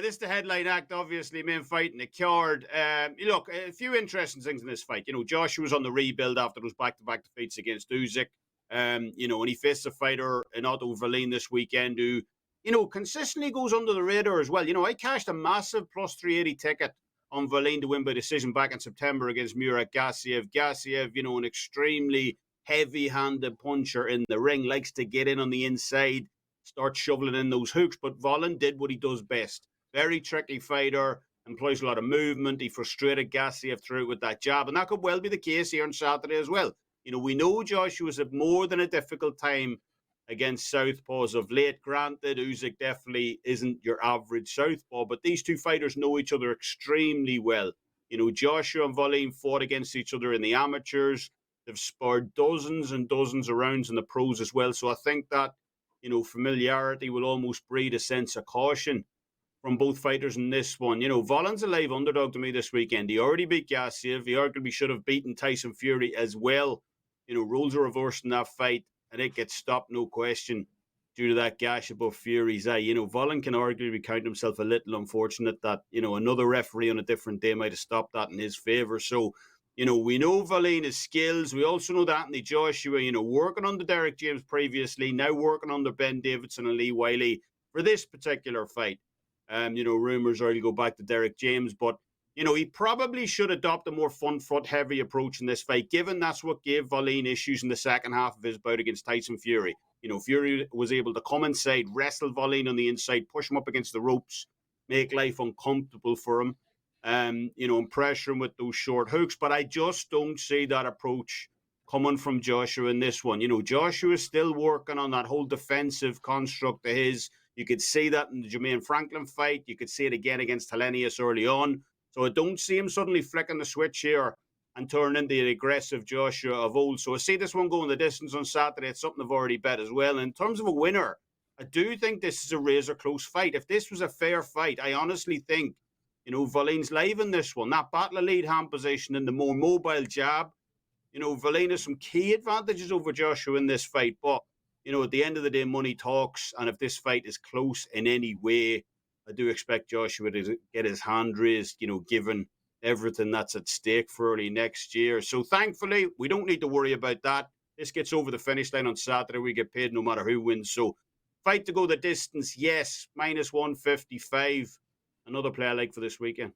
this is the headline act, obviously, main fight in the card. Look, a few interesting things in this fight. Joshua's on the rebuild after those back-to-back defeats against Usyk. And he faced a fighter in Otto Wallin this weekend who, consistently goes under the radar as well. I cashed a massive plus 380 ticket on Wallin to win by decision back in September against Murat Gassiev. Gassiev, an extremely heavy-handed puncher in the ring, likes to get in on the inside, start shoveling in those hooks. But Wallin did what he does best. Very tricky fighter, employs a lot of movement. He frustrated Gassiev through it with that jab. And that could well be the case here on Saturday as well. We know Joshua's had more than a difficult time against southpaws of late. Granted, Usyk definitely isn't your average southpaw, but these two fighters know each other extremely well. Joshua and Wallin fought against each other in the amateurs. They've sparred dozens and dozens of rounds in the pros as well. So I think that, familiarity will almost breed a sense of caution from both fighters in this one. Wallin's a live underdog to me this weekend. He already beat Gassiev. He arguably should have beaten Tyson Fury as well. Roles are reversed in that fight, and it gets stopped, no question, due to that gash above Fury's eye. Wallin can arguably count himself a little unfortunate that, another referee on a different day might have stopped that in his favour. So, we know Wallin has skills. We also know that Anthony Joshua, working under Derek James previously, now working under Ben Davidson and Lee Wiley for this particular fight. Rumours already go back to Derek James, but he probably should adopt a more front foot heavy approach in this fight, given that's what gave Wallin issues in the second half of his bout against Tyson Fury. Fury was able to come inside, wrestle Wallin on the inside, push him up against the ropes, make life uncomfortable for him, and pressure him with those short hooks. But I just don't see that approach coming from Joshua in this one. Joshua is still working on that whole defensive construct of his. You could see that in the Jermaine Franklin fight. You could see it again against Helenius early on. So I don't see him suddenly flicking the switch here and turning into the aggressive Joshua of old. So I see this one going the distance on Saturday. It's something I've already bet as well. And in terms of a winner, I do think this is a razor close fight. If this was a fair fight, I honestly think, Wallin's live in this one. That battle of lead hand position and the more mobile jab. Wallin has some key advantages over Joshua in this fight. But, at the end of the day, money talks. And if this fight is close in any way, I do expect Joshua to get his hand raised, given everything that's at stake for early next year. So thankfully, we don't need to worry about that. This gets over the finish line on Saturday. We get paid no matter who wins. So fight to go the distance, yes, minus 155. Another play I like for this weekend.